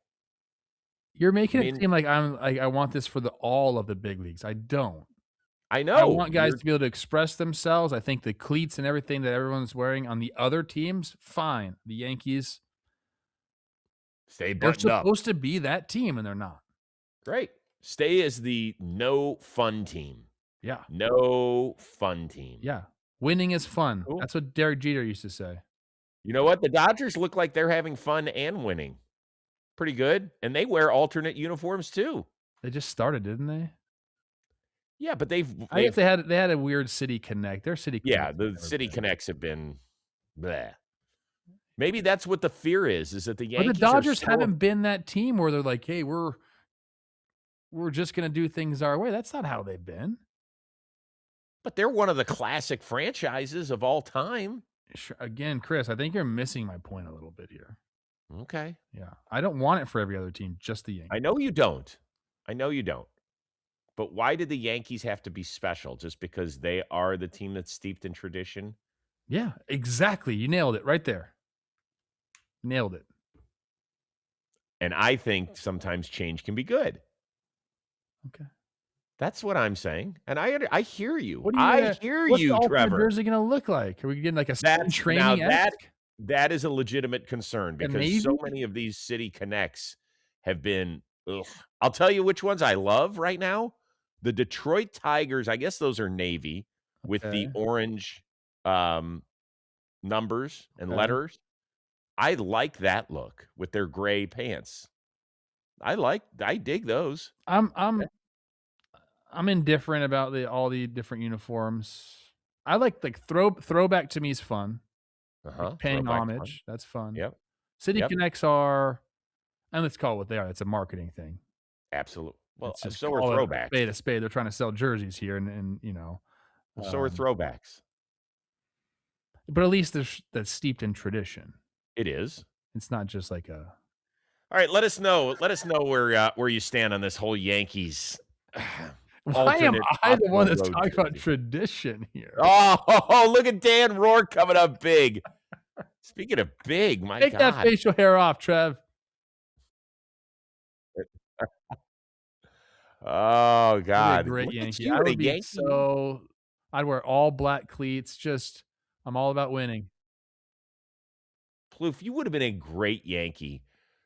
You're making it seem like I want this for all of the big leagues. I don't. I know. I want guys to be able to express themselves. I think the cleats and everything that everyone's wearing on the other teams, fine. The Yankees, stay buttoned up. They're supposed to be that team, and they're not. Great. Stay as the no fun team. Yeah. No fun team. Yeah. Winning is fun. Cool. That's what Derek Jeter used to say. You know what? The Dodgers look like they're having fun and winning. Pretty good. And they wear alternate uniforms too. They just started, didn't they? Yeah, but they had a weird City Connect. Their City Connect. Yeah, the City Connects have been bleh. Maybe that's what the fear is that the Yankees. But the Dodgers haven't been that team where they're like, hey, we're just gonna do things our way. That's not how they've been. But they're one of the classic franchises of all time. Again, Chris, I think you're missing my point a little bit here. Okay. Yeah. I don't want it for every other team, just the Yankees. I know you don't. But why did the Yankees have to be special? Just because they are the team that's steeped in tradition? Yeah, exactly. You nailed it right there. Nailed it. And I think sometimes change can be good. Okay. That's what I'm saying. And I hear you. What's the Trevor. Jersey going to look like? Are we getting like a training? That is a legitimate concern because so many of these City Connects have been. Ugh. I'll tell you which ones I love right now. The Detroit Tigers. I guess those are navy with the orange numbers and letters. I like that look with their gray pants. I dig those. I'm indifferent about all the different uniforms. I like throwback to me is fun. Like paying homage. That's fun. Yep. City Connects are, and let's call it what they are. It's a marketing thing. Absolutely. Well, so are throwbacks. Spade a spade. They're trying to sell jerseys here, and you know. So are throwbacks. But at least that's steeped in tradition. It is. It's not just like a. All right, let us know. Let us know where you stand on this whole Yankees. Why am I the one that's talking about tradition here? Oh, look at Dan Rourke coming up big. Speaking of big, my God. Take that facial hair off, Trev. Oh, God. Great Yankee. I would be I'd wear all black cleats. Just, I'm all about winning. Plouffe, you would have been a great Yankee.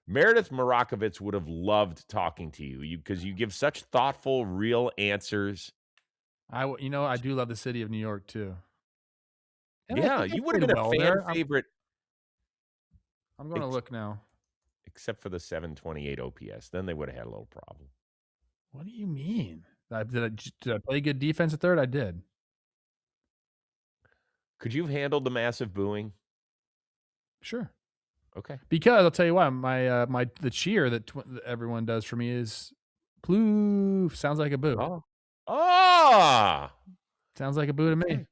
Meredith Marakovitz would have loved talking to you because you give such thoughtful, real answers. I do love the city of New York too. And yeah, you would have been a fan favorite. I'm going to look now. Except for the 728 OPS. Then they would have had a little problem. What do you mean? Did I play good defense at third? I did. Could you have handled the massive booing? Sure. Okay. Because I'll tell you why. The cheer that everyone does for me is Plouffe. Sounds like a boo. Oh. Sounds like a boo to me. Okay.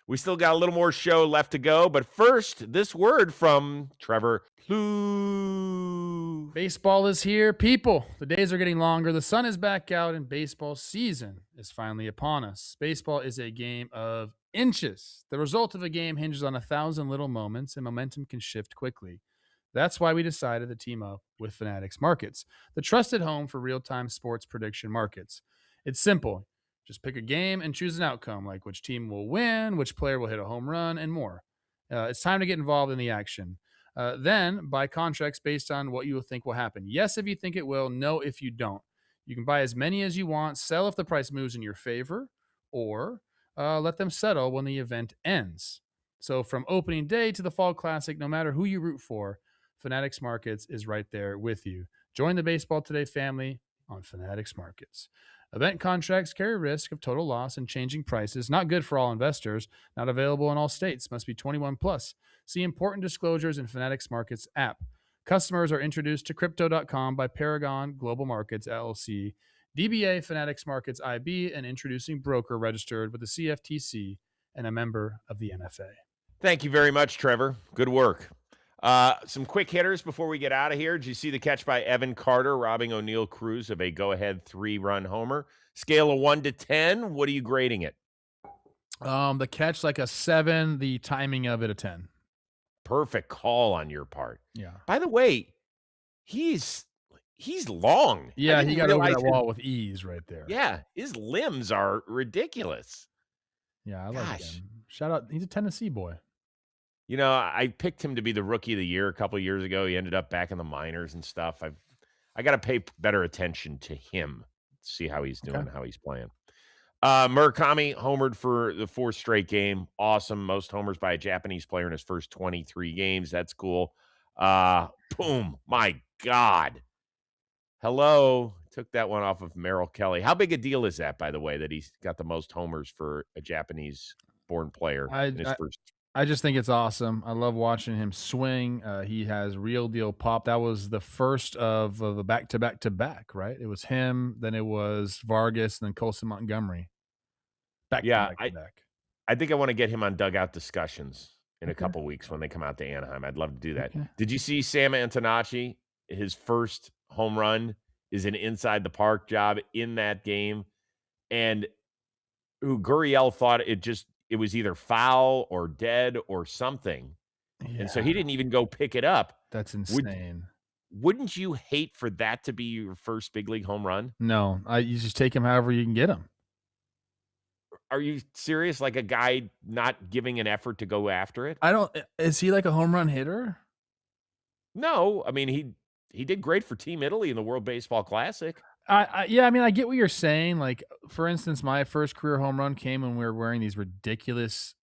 We still got a little more show left to go, but first, this word from Trevor Plouffe. Baseball is here, people. The days are getting longer. The sun is back out, and baseball season is finally upon us. Baseball is a game of inches. The result of a game hinges on 1,000 little moments, and momentum can shift quickly. That's why we decided to team up with Fanatics Markets, the trusted home for real-time sports prediction markets. It's simple. Just pick a game and choose an outcome, like which team will win, which player will hit a home run, and more. It's time to get involved in the action. Then buy contracts based on what you think will happen. Yes, if you think it will. No, if you don't. You can buy as many as you want, sell if the price moves in your favor, or let them settle when the event ends. So from opening day to the Fall Classic, no matter who you root for, Fanatics Markets is right there with you. Join the Baseball Today family on Fanatics Markets. Event contracts carry risk of total loss and changing prices. Not good for all investors. Not available in all states. Must be 21 plus. See important disclosures in Fanatics Markets app. Customers are introduced to Crypto.com by Paragon Global Markets, LLC. DBA Fanatics Markets IB, an introducing broker registered with the CFTC and a member of the NFA. Thank you very much, Trevor. Good work. Some quick hitters before we get out of here. Did you see the catch by Evan Carter, robbing O'Neill Cruz of a go-ahead 3-run homer? Scale of 1 to 10, what are you grading it? The catch like a 7, the timing of it a 10. Perfect call on your part. Yeah. By the way, he's long. Yeah, he got over that wall with ease right there. Yeah, his limbs are ridiculous. Yeah, I like him. Shout out, he's a Tennessee boy. You know, I picked him to be the rookie of the year a couple of years ago. He ended up back in the minors and stuff. I got to pay better attention to him, see how he's doing, how he's playing. Murakami homered for the 4th straight game. Awesome. Most homers by a Japanese player in his first 23 games. That's cool. Boom. My God. Hello. Took that one off of Merrill Kelly. How big a deal is that, by the way, that he's got the most homers for a Japanese-born player in his first? I just think it's awesome. I love watching him swing. He has real deal pop. That was the first of a back-to-back-to-back, right? It was him, then it was Vargas, and then Colson Montgomery. Back. I think I want to get him on dugout discussions in a couple weeks when they come out to Anaheim. I'd love to do that. Okay. Did you see Sam Antonacci? His first home run is an inside the park job in that game. And Gurriel thought it was either foul or dead or something. Yeah. And so he didn't even go pick it up. That's insane. Wouldn't you hate for that to be your first big league home run? No, you just take him however you can get him. Are you serious? Like a guy not giving an effort to go after it? Is he like a home run hitter? No. I mean, he did great for Team Italy in the World Baseball Classic. Yeah, I mean, I get what you're saying. Like, for instance, my first career home run came when we were wearing these ridiculous,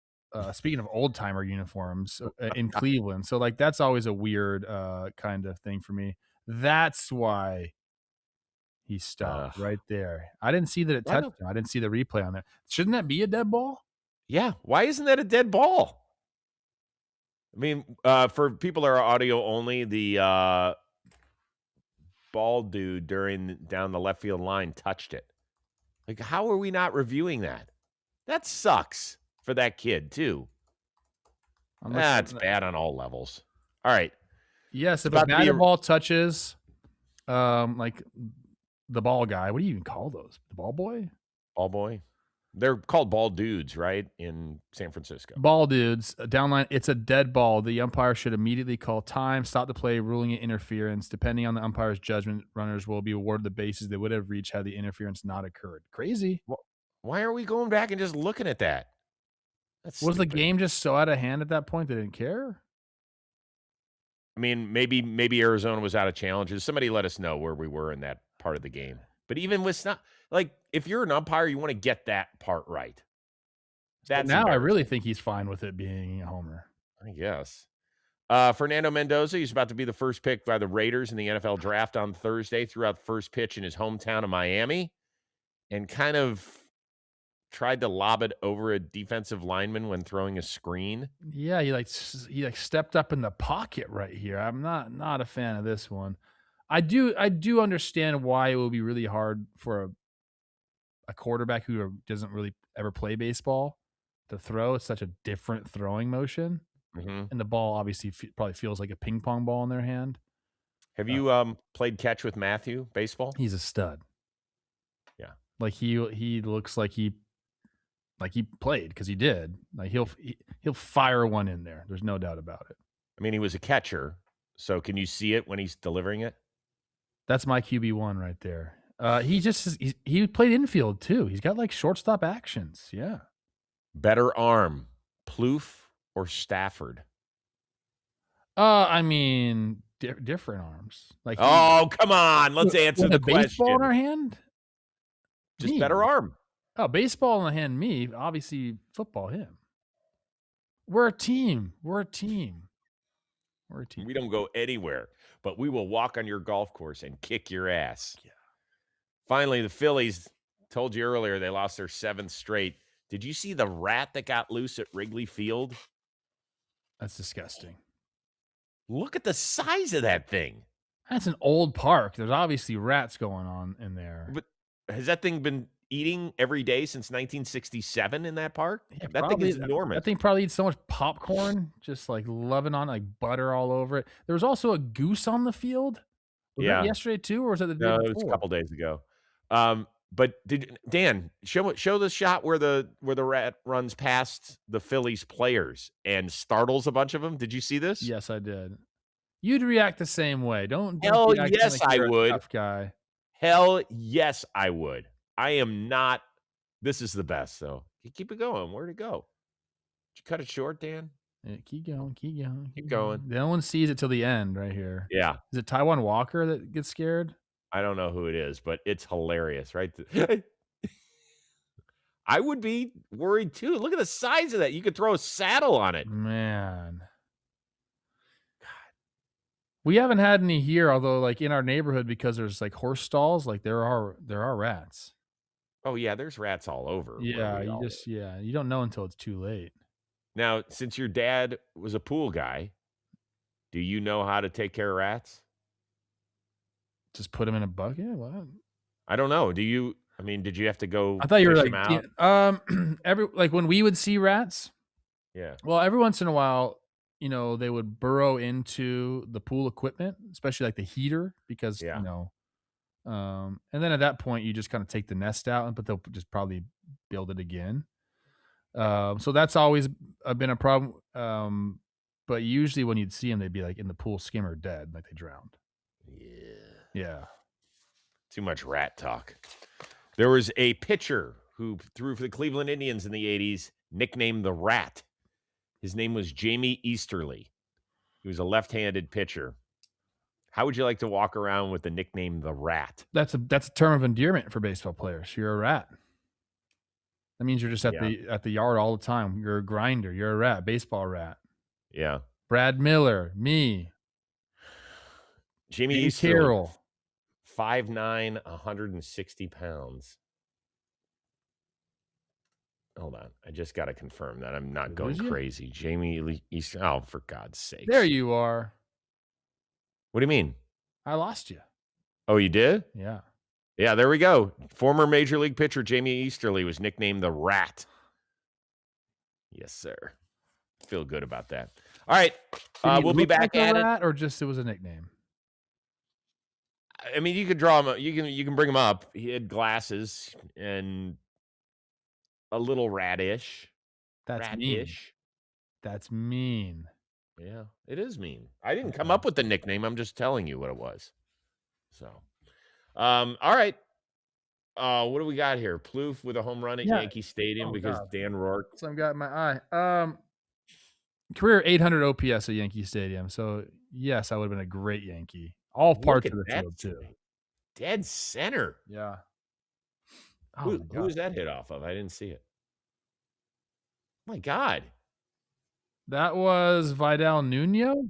speaking of old-timer uniforms in Cleveland. So, like, that's always a weird kind of thing for me. That's why he stopped right there. I didn't see that it touched him. I didn't see the replay on there. Shouldn't that be a dead ball? Yeah. Why isn't that a dead ball? I mean, for people that are audio only, the ball dude down the left field line touched it. Like, how are we not reviewing that? That sucks for that kid too. It's bad on all levels. All right. Yes, if a ball touches like the ball guy, what do you even call those? The ball boy? Ball boy. They're called ball dudes, right? In San Francisco. Ball dudes, downline, it's a dead ball. The umpire should immediately call time, stop the play, ruling it interference. Depending on the umpire's judgment, runners will be awarded the bases they would have reached had the interference not occurred. Crazy. Why are we going back and just looking at that? Was the game just so out of hand at that point they didn't care? I mean, maybe Arizona was out of challenges. Somebody let us know where we were in that part of the game. But even with like, if you're an umpire, you want to get that part right. Now I really think he's fine with it being a homer. I guess. Fernando Mendoza, he's about to be the first pick by the Raiders in the NFL draft on Thursday. Threw out the first pitch in his hometown of Miami and kind of tried to lob it over a defensive lineman when throwing a screen. Yeah, he stepped up in the pocket right here. I'm not a fan of this one. I do understand why it will be really hard for a quarterback who doesn't really ever play baseball, to throw, it's such a different throwing motion. Mm-hmm. And the ball obviously probably feels like a ping pong ball in their hand. Have you played catch with Matthew baseball? He's a stud. Yeah. Like he looks like he played, because he did. Like he'll fire one in there. There's no doubt about it. I mean, he was a catcher, so can you see it when he's delivering it? That's my QB1 right there. He played infield too. He's got like shortstop actions. Yeah. Better arm, Plouffe or Stafford? I mean, different arms. Like, oh, come on. Let's answer the question. Baseball in our hand? Just Me. better arm. Oh, baseball in the hand, me. Obviously, football, him. We're a team. We don't go anywhere, but we will walk on your golf course and kick your ass. Yeah. Finally, the Phillies, told you earlier, they lost their 7th straight. Did you see the rat that got loose at Wrigley Field? That's disgusting. Look at the size of that thing. That's an old park. There's obviously rats going on in there. But has that thing been eating every day since 1967 in that park? Yeah, that thing is enormous. That thing probably eats so much popcorn, just like loving on like butter all over it. There was also a goose on the field. Was that yesterday too, or was it the day before? It was a couple days ago. But Dan show the shot where the rat runs past the Phillies players and startles a bunch of them? Did you see this? Yes, I did. You'd react the same way. Don't Hell yes, like I would. Tough guy. Hell yes, I would. I am not. This is the best, though. You keep it going. Where'd it go? Did you cut it short, Dan? Yeah, keep going. Keep going. No one sees it till the end right here. Yeah. Is it Taiwan Walker that gets scared? I don't know who it is, but it's hilarious, right? I would be worried too. Look at the size of that. You could throw a saddle on it. Man. God. We haven't had any here, although like in our neighborhood, because there's like horse stalls, like there are rats. Oh yeah, there's rats all over. Yeah, you don't know until it's too late. Now, since your dad was a pool guy, do you know how to take care of rats? Just put them in a bucket? What? I don't know. Did you have to go? I thought you were fish like, them out? like when we would see rats. Yeah. Well, every once in a while, they would burrow into the pool equipment, especially like the heater, because and then at that point you just kind of take the nest out, but they'll just probably build it again. So that's always been a problem. But usually when you'd see them, they'd be like in the pool skimmer dead, like they drowned. Yeah. Too much rat talk. There was a pitcher who threw for the Cleveland Indians in the 80s, nicknamed the Rat. His name was Jamie Easterly. He was a left-handed pitcher. How would you like to walk around with the nickname the Rat? That's a term of endearment for baseball players. You're a rat. That means you're just at the yard all the time. You're a grinder. You're a rat, baseball rat. Yeah. Brad Miller, me. Jamie Easterly, Carroll. 5'9", 160 pounds. Hold on. I just got to confirm that I'm not going crazy. Jamie Easterly. Oh, for God's sake. There you are. What do you mean? I lost you. Oh, you did? Yeah. Yeah, there we go. Former Major League pitcher Jamie Easterly was nicknamed the Rat. Yes, sir. Feel good about that. All right. We'll be back at it. Or just it was a nickname? I mean, you could draw him. You can bring him up. He had glasses and a little radish. That's mean. That's mean. Yeah, it is mean. I didn't come up with the nickname. I'm just telling you what it was. So, all right. What do we got here? Plouffe with a home run at Yankee Stadium because Dan Rourke. So I've got in my eye. Career 800 OPS at Yankee Stadium. So yes, I would have been a great Yankee. All parts of the field too. Dead center. Yeah. Who was that hit off of? I didn't see it. My God. That was Vidal Nuno.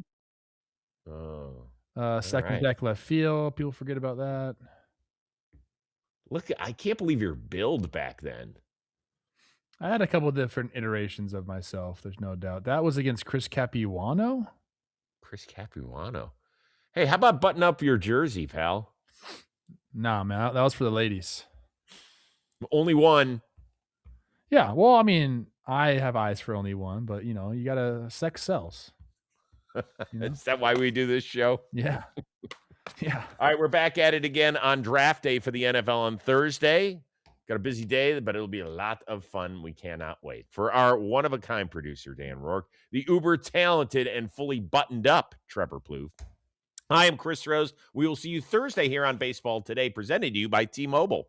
Oh. Second deck left field. People forget about that. Look, I can't believe your build back then. I had a couple of different iterations of myself. There's no doubt. That was against Chris Capuano. Chris Capuano. Hey, how about button up your jersey, pal? Nah, man. That was for the ladies. Only one. Yeah. Well, I mean, I have eyes for only one, but you gotta sex sells. Is that why we do this show? Yeah. Yeah. All right, we're back at it again on draft day for the NFL on Thursday. Got a busy day, but it'll be a lot of fun. We cannot wait. For our one-of-a-kind producer, Dan Rourke, the uber-talented and fully buttoned-up Trevor Plouffe. I am Chris Rose. We will see you Thursday here on Baseball Today, presented to you by T-Mobile.